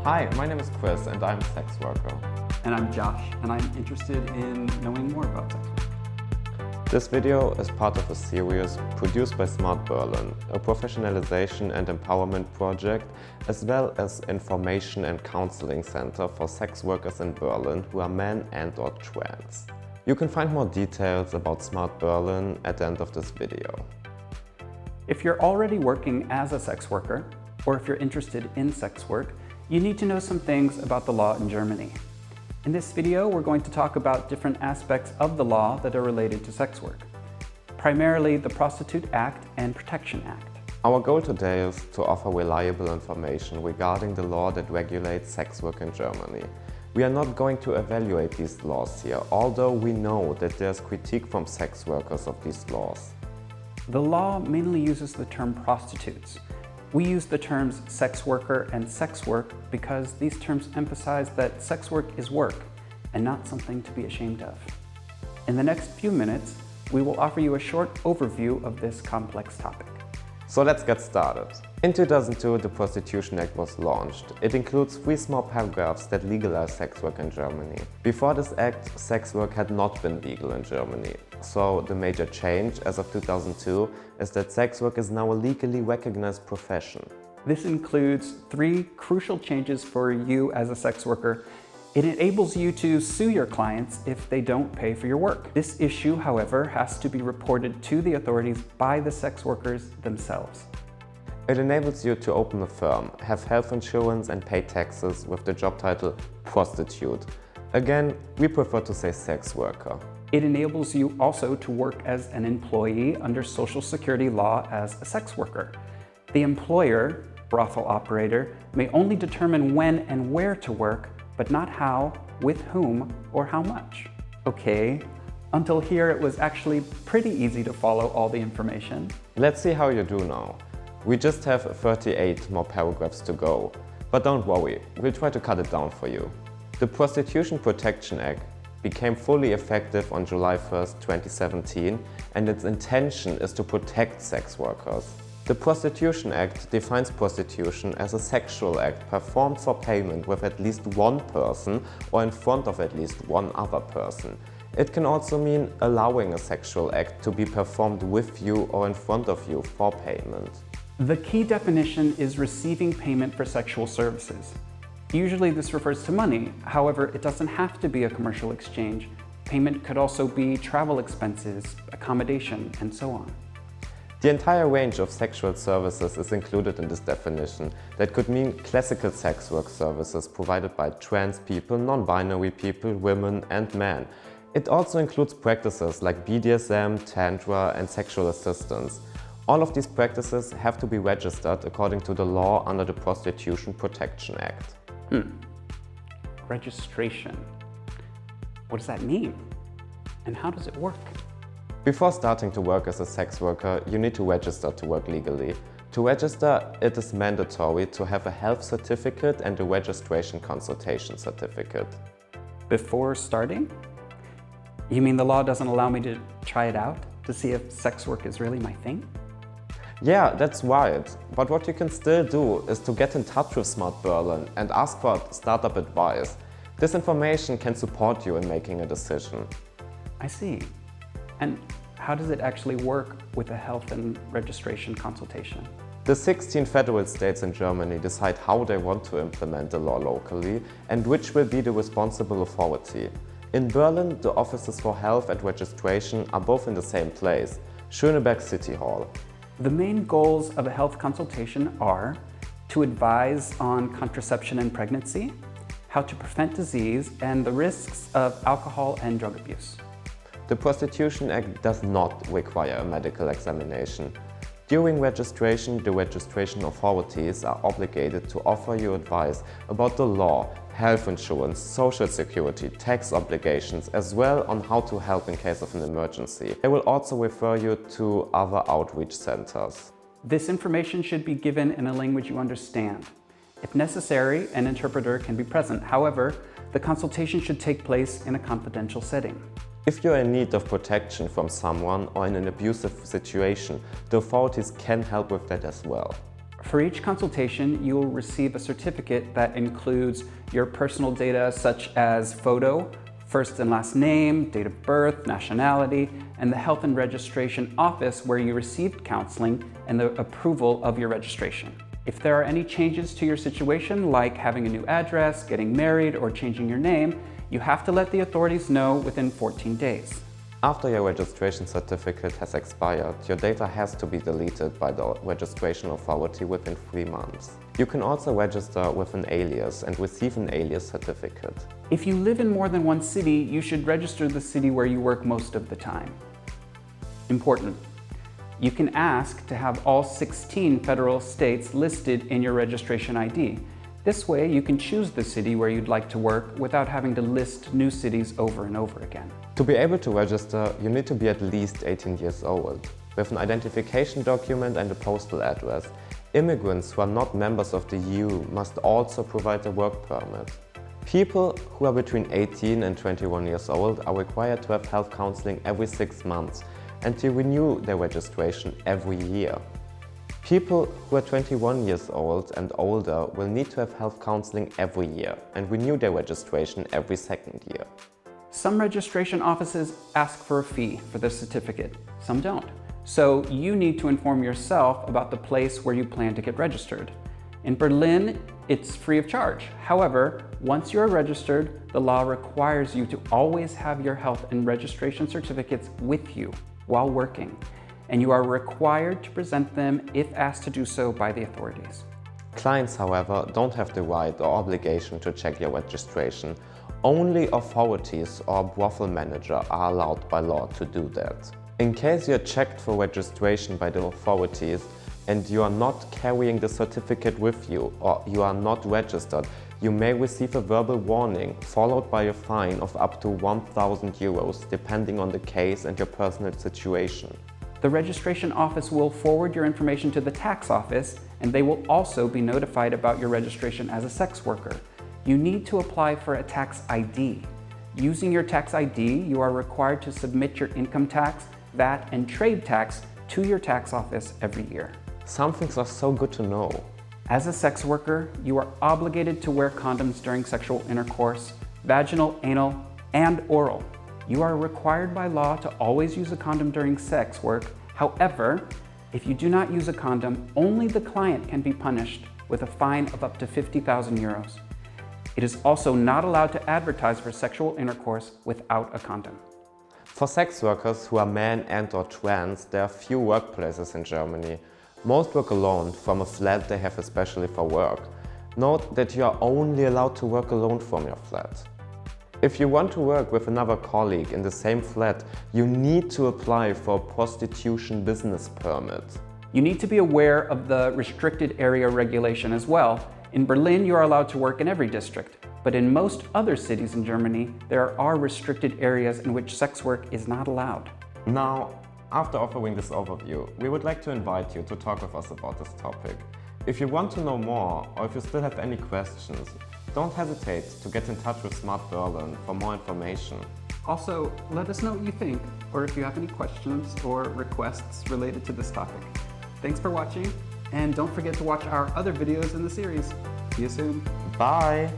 Hi, my name is Chris and I'm a sex worker. And I'm Josh, and I'm interested in knowing more about sex work. This video is part of a series produced by Smart Berlin, a professionalization and empowerment project, as well as information and counseling center for sex workers in Berlin who are men and/or trans. You can find more details about Smart Berlin at the end of this video. If you're already working as a sex worker, or if you're interested in sex work, you need to know some things about the law in Germany. In this video, we're going to talk about different aspects of the law that are related to sex work, primarily the Prostitute Act and Protection Act. Our goal today is to offer reliable information regarding the law that regulates sex work in Germany. We are not going to evaluate these laws here, although we know that there's critique from sex workers of these laws. The law mainly uses the term prostitutes. We use the terms sex worker and sex work because these terms emphasize that sex work is work and not something to be ashamed of. In the next few minutes, we will offer you a short overview of this complex topic. So let's get started. In 2002, the Prostitution Act was launched. It includes 3 small paragraphs that legalize sex work in Germany. Before this act, sex work had not been legal in Germany. So the major change as of 2002 is that sex work is now a legally recognized profession. This includes 3 crucial changes for you as a sex worker. It enables you to sue your clients if they don't pay for your work. This issue, however, has to be reported to the authorities by the sex workers themselves. It enables you to open a firm, have health insurance and pay taxes with the job title prostitute. Again, we prefer to say sex worker. It enables you also to work as an employee under Social Security law as a sex worker. The employer, brothel operator, may only determine when and where to work, but not how, with whom, or how much. Okay, until here it was actually pretty easy to follow all the information. Let's see how you do now. We just have 38 more paragraphs to go, but don't worry, we'll try to cut it down for you. The Prostitution Protection Act became fully effective on July 1st, 2017, and its intention is to protect sex workers. The Prostitution Act defines prostitution as a sexual act performed for payment with at least one person or in front of at least one other person. It can also mean allowing a sexual act to be performed with you or in front of you for payment. The key definition is receiving payment for sexual services. Usually this refers to money, however, it doesn't have to be a commercial exchange. Payment could also be travel expenses, accommodation, and so on. The entire range of sexual services is included in this definition. That could mean classical sex work services provided by trans people, non-binary people, women and men. It also includes practices like BDSM, Tantra and sexual assistance. All of these practices have to be registered according to the law under the Prostitution Protection Act. Registration. What does that mean? And how does it work? Before starting to work as a sex worker, you need to register to work legally. To register, it is mandatory to have a health certificate and a registration consultation certificate. Before starting? You mean the law doesn't allow me to try it out to see if sex work is really my thing? Yeah, that's right. But what you can still do is to get in touch with Smart Berlin and ask for startup advice. This information can support you in making a decision. I see. And how does it actually work with a health and registration consultation? The 16 federal states in Germany decide how they want to implement the law locally and which will be the responsible authority. In Berlin, the offices for health and registration are both in the same place, Schöneberg City Hall. The main goals of a health consultation are to advise on contraception and pregnancy, how to prevent disease, and the risks of alcohol and drug abuse. The Prostitution Act does not require a medical examination. During registration, the registration authorities are obligated to offer you advice about the law, health insurance, social security, tax obligations, as well on how to help in case of an emergency. They will also refer you to other outreach centers. This information should be given in a language you understand. If necessary, an interpreter can be present. However, the consultation should take place in a confidential setting. If you're in need of protection from someone or in an abusive situation, the authorities can help with that as well. For each consultation, you will receive a certificate that includes your personal data such as photo, first and last name, date of birth, nationality, and the health and registration office where you received counseling and the approval of your registration. If there are any changes to your situation, like having a new address, getting married, or changing your name, you have to let the authorities know within 14 days. After your registration certificate has expired, your data has to be deleted by the registration authority within 3 months. You can also register with an alias and receive an alias certificate. If you live in more than one city, you should register the city where you work most of the time. Important. You can ask to have all 16 federal states listed in your registration ID. This way, you can choose the city where you'd like to work without having to list new cities over and over again. To be able to register, you need to be at least 18 years old, with an identification document and a postal address. Immigrants who are not members of the EU must also provide a work permit. People who are between 18 and 21 years old are required to have health counseling every 6 months and to renew their registration every year. People who are 21 years old and older will need to have health counseling every year and renew their registration every 2nd year. Some registration offices ask for a fee for the certificate, some don't. So you need to inform yourself about the place where you plan to get registered. In Berlin, it's free of charge. However, once you're registered, the law requires you to always have your health and registration certificates with you while working, and you are required to present them if asked to do so by the authorities. Clients, however, don't have the right or obligation to check your registration. Only authorities or a brothel manager are allowed by law to do that. In case you're checked for registration by the authorities and you are not carrying the certificate with you or you are not registered, you may receive a verbal warning followed by a fine of up to 1,000 euros depending on the case and your personal situation. The registration office will forward your information to the tax office, and they will also be notified about your registration as a sex worker. You need to apply for a tax ID. Using your tax ID, you are required to submit your income tax, VAT, and trade tax to your tax office every year. Some things are so good to know. As a sex worker, you are obligated to wear condoms during sexual intercourse, vaginal, anal, and oral. You are required by law to always use a condom during sex work. However, if you do not use a condom, only the client can be punished with a fine of up to 50,000 euros. It is also not allowed to advertise for sexual intercourse without a condom. For sex workers who are men and/or trans, there are few workplaces in Germany. Most work alone from a flat they have especially for work. Note that you are only allowed to work alone from your flat. If you want to work with another colleague in the same flat, you need to apply for a prostitution business permit. You need to be aware of the restricted area regulation as well. In Berlin, you are allowed to work in every district, but in most other cities in Germany, there are restricted areas in which sex work is not allowed. Now, after offering this overview, we would like to invite you to talk with us about this topic. If you want to know more, or if you still have any questions, don't hesitate to get in touch with Smart Berlin for more information. Also, let us know what you think, or if you have any questions or requests related to this topic. Thanks for watching, and don't forget to watch our other videos in the series. See you soon. Bye!